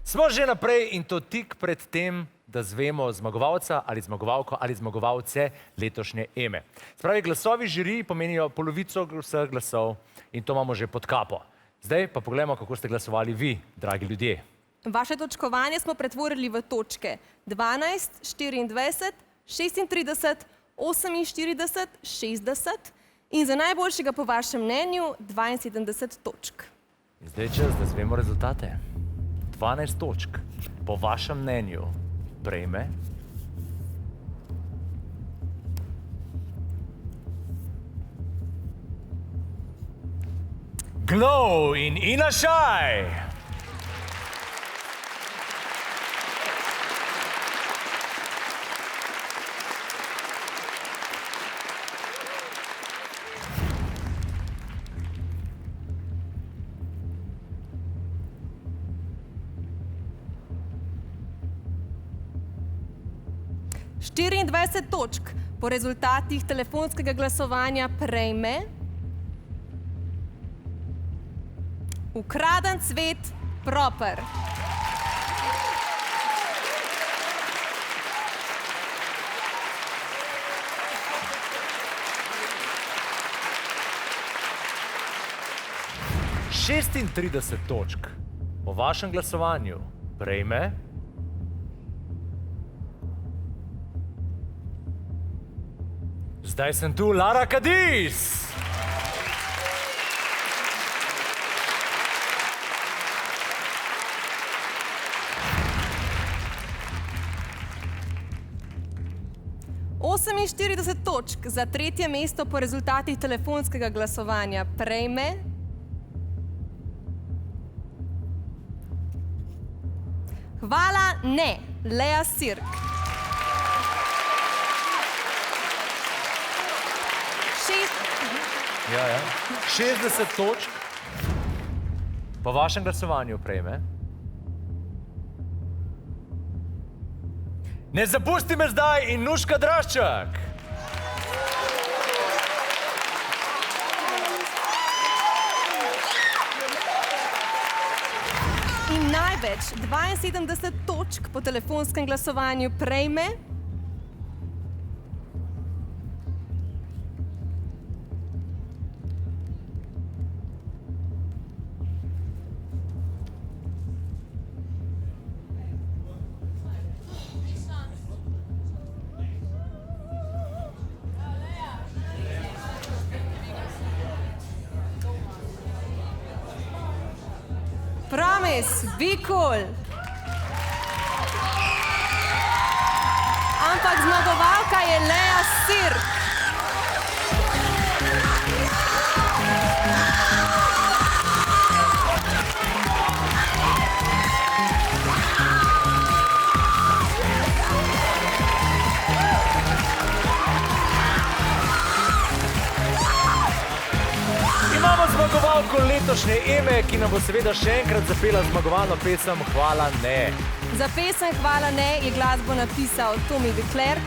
Smo že naprej in to tik pred tem, da zvemo zmagovalca ali zmagovalko ali zmagovalce letošnje Eme. Spravi, glasovi žiriji pomenijo polovico vseh glasov in to imamo že pod kapo. Zdaj pa pogledamo, kako ste glasovali vi, dragi ljudje. Vaše točkovanje smo pretvorili v točke 12, 24, 36, 48, 60 in za najboljšega po vašem mnenju 72 točk. In zdaj čas, da zvemo rezultate. 12 točk po vašem mnenju prejme Glow in Ina Šaj. Štiriindvajset točk po rezultatih telefonskega glasovanja prejme Ukraden cvet Proper. Šestintrideset točk po vašem glasovanju prejme Zdaj sem tu, Lara Kadis! Oseminštirideset točk za tretje mesto po rezultatih telefonskega glasovanja prejme Hvala ne, Lea Sirk. Ja. 60 točk po vašem glasovanju prejme. Ne zapusti me zdaj in Nuška Draščak. In največ 72 točk po telefonskem glasovanju prejme Promise, be cool. Ampak zmagovalka je Lea Sirk. Imamo zmagovalko letošnje Eme, ki nam bo seveda še enkrat zapela zmagovalno pesem Hvala ne. Za pesem Hvala ne je glasbo napisal Tommy Declerc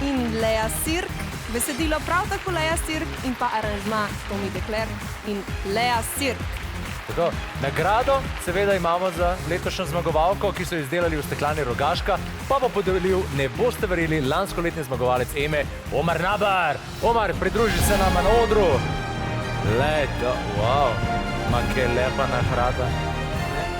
in Lea Sirk. Besedilo prav tako Lea Sirk in pa aranžma Tommy Declerc in Lea Sirk. Tako, nagrado seveda imamo za letošnjo zmagovalko, ki so jo izdelali v steklani Rogaška, pa bo podelil, ne boste verjeli, lanskoletni zmagovalec Eme, Omar Nabar. Omar, pridruži se nama na odru. Leto, wow, ma kaj lepa nagrada.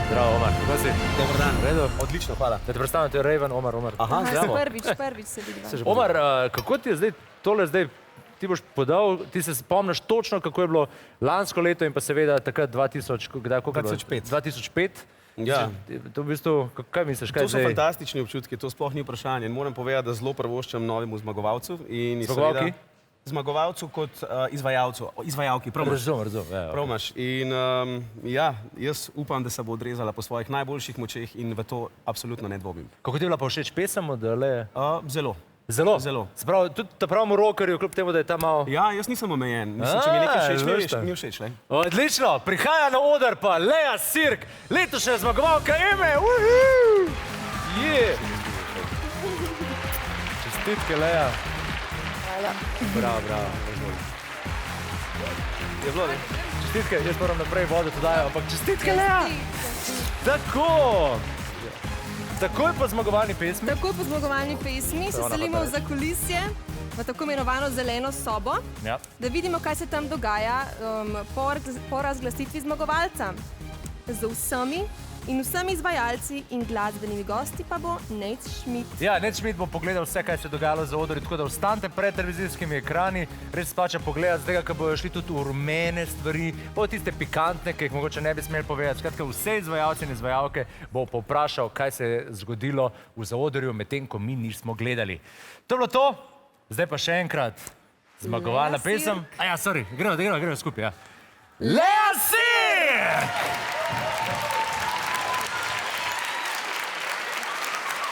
Zdravo, Omar, kako si? Dobar dan. V redu? Odlično, hvala. Da te predstavljam, to je Raven, Omar. Aha, zdravo. Prvič se vidiva. Omar, kako ti je zdaj tole ti boš podal, ti se spomniš točno, kako je bilo lansko leto in pa seveda takrat 2005. 2005? Ja. To v bistvu, kaj misliš, kaj To so zdaj? fantastični občutki, to sploh ni vprašanje. In moram povedati, da zelo prvoščam novemu zmagovalcu. In Zmagovalki? Zmagovalcu kot izvajalki. Razumem. Prav imaš. In ja, jaz upam, da se bo odrezala po svojih najboljših močeh in v to absolutno ne dvomim. Kako ti je bila pa všeč pesem od Le? Zelo. Zelo? Zelo. Se pravi, tudi ta pravemu rockerju, kljub temu, da je ta malo... Ja, jaz nisem omejen. Mislim, če mi nekaj všeč, mi je všeč. Odlično, prihaja na oder pa Lea Sirk, letošnja zmagovalka Eme. Čestitke, Lea. Bravo. Je bilo, ne? Čestitke, jaz moram naprej voditi oddajo, ampak čestitke, Lea! Tako. Takoj po zmagovalni pesmi. Tako po zmagovalni pesmi se ona pa selimo v teč. zakulisje, v tako imenovano zeleno sobo, Ja. da vidimo, kaj se tam dogaja po razglasitvi zmagovalca. Z vsemi in vsemi izvajalci in glasbenimi gosti pa bo Nate Schmidt. Ja, Nate Schmidt bo pogledal vse, kaj se je dogajalo za odri, tako da ostanite pred televizijskimi ekrani, res splača pogledati, zdaj, ko bojo šli tudi v rumene stvari, bo tiste pikantne, ki jih mogoče ne bi smeli povedati. Skratka, vse izvajalce in izvajalke bo povprašal, kaj se je zgodilo v zaodrju, medtem ko mi nismo gledali. To je bilo to, zdaj pa še enkrat zmagovalna Lea Sirk. pesem. A ja, sorry, gremo skupaj, ja. Lea Sirk!